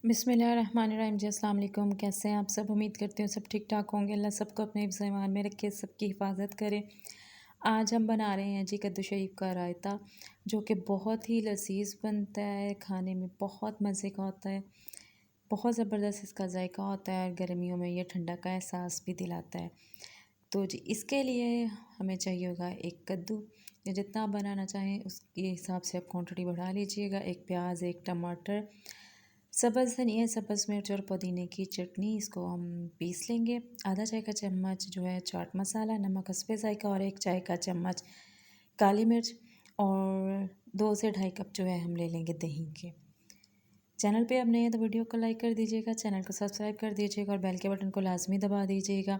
बिस्मिल्लाहिर्रहमानिर्रहीम जी अस्सलाम वालेकुम। कैसे हैं आप सब? उम्मीद करती हूँ सब ठीक ठाक होंगे। अल्लाह सबको अपने हिफ्ज़ ईमान में रखे, सबकी हिफाजत करे। आज हम बना रहे हैं जी कद्दू शरीफ का रायता, जो कि बहुत ही लज़ीज़ बनता है, खाने में बहुत मज़े का होता है, बहुत ज़बरदस्त इसका जायका होता है और गर्मियों में ये ठंडा का एहसास भी दिलाता है। तो जी इसके लिए हमें चाहिए होगा एक कद्दू, या जितना आप बनाना चाहें उसके हिसाब से आप क्वांटिटी बढ़ा लीजिएगा। एक प्याज, एक टमाटर, सब्ज़ धनिया, सब्ज़ मिर्च और पुदीने की चटनी, इसको हम पीस लेंगे। आधा चाय का चम्मच जो है चाट मसाला, नमक हस्बे ज़ायका और 1 चाय का चम्मच काली मिर्च, और 2 से ढाई कप जो है हम ले लेंगे दही के। चैनल पे आप नए हैं तो वीडियो को लाइक कर दीजिएगा, चैनल को सब्सक्राइब कर दीजिएगा और बेल के बटन को लाजमी दबा दीजिएगा,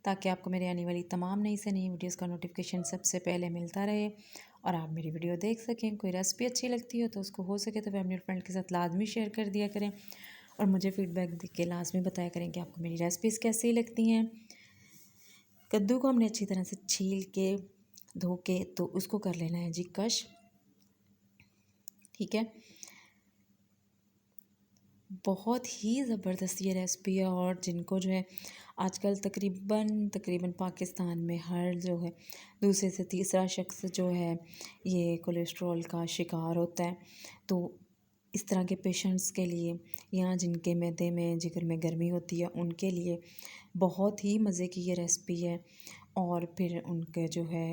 ताकि आपको मेरी आने वाली तमाम नई से नई वीडियोस का नोटिफिकेशन सबसे पहले मिलता रहे और आप मेरी वीडियो देख सकें। कोई रेसिपी अच्छी लगती हो तो उसको हो सके तो फैमिली और फ्रेंड के साथ लाजमी शेयर कर दिया करें और मुझे फीडबैक दे के लाजमी बताया करें कि आपको मेरी रेसिपीज़ कैसी लगती हैं। कद्दू को हमने अच्छी तरह से छील के धो के तो उसको कर लेना है जी कश, ठीक है। बहुत ही ज़बरदस्त ये रेसिपी है और जिनको जो है आजकल तकरीबन तकरीबन पाकिस्तान में हर जो है दूसरे से तीसरा शख्स जो है ये कोलेस्ट्रॉल का शिकार होता है। तो इस तरह के पेशेंट्स के लिए या जिनके मैदे में जिगर में गर्मी होती है उनके लिए बहुत ही मज़े की ये रेसिपी है। और फिर उनके जो है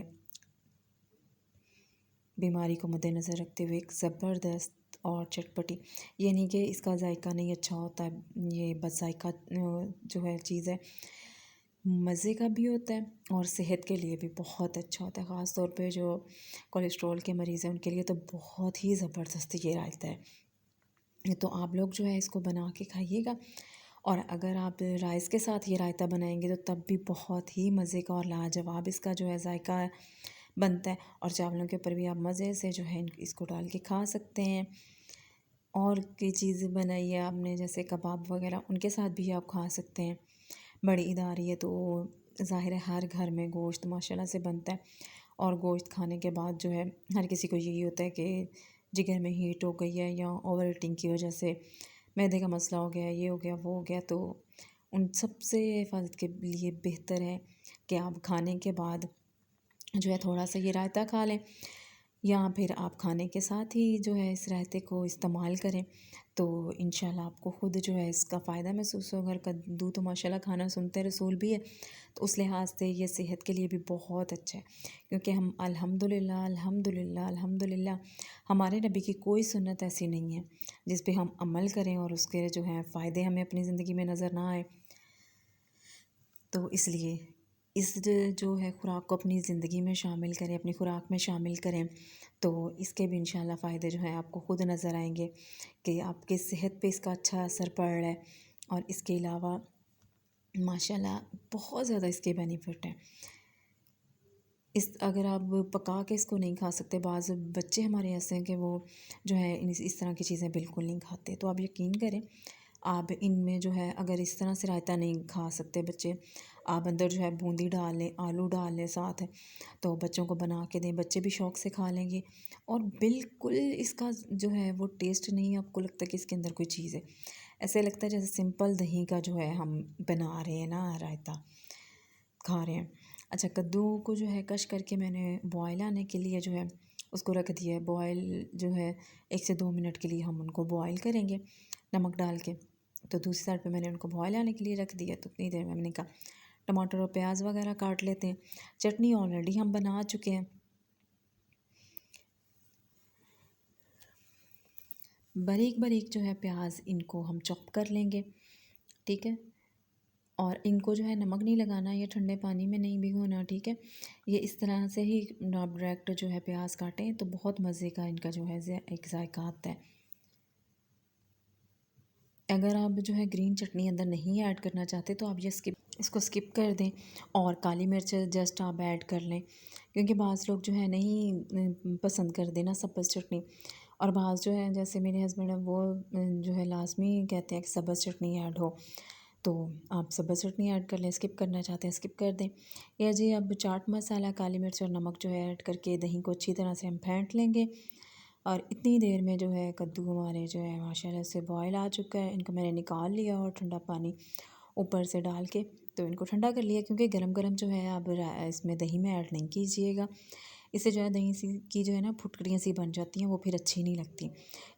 बीमारी को मद्देनज़र रखते हुए एक ज़बरदस्त और चटपटी, ये नहीं कि इसका जायका नहीं अच्छा होता है, ये बस जायका जो है चीज़ है, मज़े का भी होता है और सेहत के लिए भी बहुत अच्छा होता है। ख़ास तौर पे जो कोलेस्ट्रॉल के मरीज़ हैं उनके लिए तो बहुत ही ज़बरदस्त ये रायता है। तो आप लोग जो है इसको बना के खाइएगा और अगर आप राइस के साथ ये रायता बनाएंगे तो तब भी बहुत ही मज़े का और लाजवाब इसका जो है जायका बनता है। और चावलों के ऊपर भी आप मज़े से जो है इसको डाल के खा सकते हैं। और कई चीज़ें बनाई है आपने जैसे कबाब वगैरह, उनके साथ भी आप खा सकते हैं। बड़ी ईद आ रही है तो ज़ाहिर है हर घर में गोश्त माशाल्लाह से बनता है और गोश्त खाने के बाद जो है हर किसी को यही होता है कि जिगर में हीट हो गई है या ओवर ईटिंग की वजह से मैदे का मसला हो गया, ये हो गया, वो हो गया। तो उन सब से हिफाजत के लिए बेहतर है कि आप खाने के बाद जो है थोड़ा सा ये रायता खा लें या फिर आप खाने के साथ ही जो है इस रायते को इस्तेमाल करें। तो इंशाल्लाह आपको ख़ुद जो है इसका फ़ायदा महसूस होगा। और कद्दू तो माशाल्लाह खाना सुनते रसूल भी है, तो उस लिहाज से ये सेहत के लिए भी बहुत अच्छा है, क्योंकि हम अल्हम्दुलिल्लाह अल्हम्दुलिल्लाह अल्हम्दुलिल्लाह हमारे नबी की कोई सुन्नत ऐसी नहीं है जिस पे हम अमल करें और उसके जो हैं फ़ायदे हमें अपनी ज़िंदगी में नज़र ना आए। तो इसलिए इस जो है खुराक को अपनी ज़िंदगी में शामिल करें, अपनी खुराक में शामिल करें, तो इसके भी इंशाल्लाह फ़ायदे जो हैं आपको ख़ुद नज़र आएंगे कि आपकी सेहत पे इसका अच्छा असर पड़ रहा है। और इसके अलावा माशाल्लाह बहुत ज़्यादा इसके बेनिफिट हैं। इस अगर आप पका के इसको नहीं खा सकते, बाज़ बच्चे हमारे ऐसे हैं कि वो जो है इस तरह की चीज़ें बिल्कुल नहीं खाते, तो आप यकीन करें आप इनमें जो है अगर इस तरह से रायता नहीं खा सकते बच्चे, आप अंदर जो है बूंदी डाल लें, आलू डाल लें साथ, तो बच्चों को बना के दें, बच्चे भी शौक़ से खा लेंगे। और बिल्कुल इसका जो है वो टेस्ट नहीं आपको लगता कि इसके अंदर कोई चीज़ है, ऐसे लगता है जैसे सिंपल दही का जो है हम बना रहे हैं ना, रायता खा रहे हैं। अच्छा, कद्दू को जो है कश करके मैंने बॉयल आने के लिए जो है उसको रख दिया है। बॉयल जो है 1 से 2 मिनट के लिए हम उनको बॉयल करेंगे नमक डाल के। तो दूसरी साइड पे मैंने उनको बॉयल आने के लिए रख दिया। तो इतनी देर में मैंने कहा टमाटर और प्याज वगैरह काट लेते हैं। चटनी ऑलरेडी हम बना चुके हैं। बारीक बारीक जो है प्याज इनको हम चॉप कर लेंगे, ठीक है। और इनको जो है नमक नहीं लगाना या ठंडे पानी में नहीं भिगोना, ठीक है। ये इस तरह से ही आप डायरेक्ट जो है प्याज काटें तो बहुत मज़े का इनका जो है एक जायका आता है। अगर आप जो है ग्रीन चटनी अंदर नहीं ऐड करना चाहते तो आप ये इसको स्किप कर दें और काली मिर्च जस्ट आप ऐड कर लें, क्योंकि बाज़ लोग जो है नहीं पसंद कर देना सब्ज़ चटनी। और बाज़ जो है जैसे मेरे हस्बैंड है वो जो है लाजमी कहते हैं कि सब्ज़ चटनी ऐड हो, तो आप सब्ज़ चटनी ऐड कर लें। स्किप करना चाहते हैं स्किप कर दें। या जी अब चाट मसाला, काली मिर्च और नमक जो है ऐड करके दही को अच्छी तरह से हम फेंट लेंगे और इतनी देर में जो है कद्दू हमारे जो है माशाल्लाह से बॉयल आ चुका है। इनको मैंने निकाल लिया और ठंडा पानी ऊपर से डाल के तो इनको ठंडा कर लिया, क्योंकि गरम गरम जो है आप इसमें दही में ऐड नहीं कीजिएगा। इससे जो है दही सी की जो है ना फुटकड़ियाँ सी बन जाती हैं, वो फिर अच्छी नहीं लगती।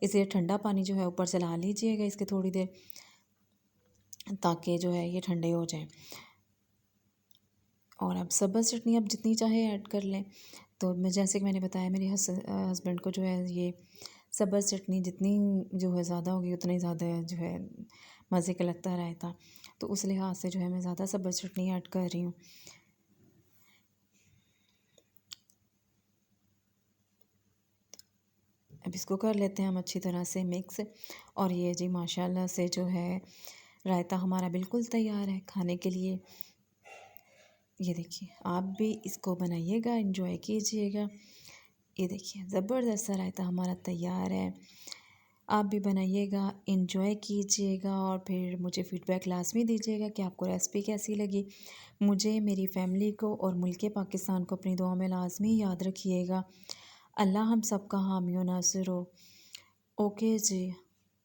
इसलिए ठंडा पानी जो है ऊपर से ला लीजिएगा इसके थोड़ी देर, ताकि जो है ये ठंडे हो जाएं। और अब सब्ज़ चटनी आप जितनी चाहे ऐड कर लें। तो मैं जैसे कि मैंने बताया मेरे हस्बैंड को जो है ये सब्ज़ चटनी जितनी जो है ज़्यादा होगी उतना ही ज़्यादा जो है मज़े का लगता है रायता। तो उस लिहाज से जो है मैं ज़्यादा सब्ज़ चटनी ऐड कर रही हूँ। अब इसको कर लेते हैं हम अच्छी तरह से मिक्स। और ये जी माशाल्लाह से जो है रायता हमारा बिल्कुल तैयार है खाने के लिए। ये देखिए आप भी इसको बनाइएगा, एंजॉय कीजिएगा। ये देखिए ज़बरदस्त सा रायता हमारा तैयार है। आप भी बनाइएगा, एंजॉय कीजिएगा और फिर मुझे फ़ीडबैक लाज़मी दीजिएगा कि आपको रेसिपी कैसी लगी। मुझे, मेरी फ़ैमिली को और मुल्क पाकिस्तान को अपनी दुआ में लाज़मी याद रखिएगा। अल्लाह हम सब का हामी व नासिर हो। ओके जी,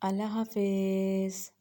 अल्लाह हाफ़िज़।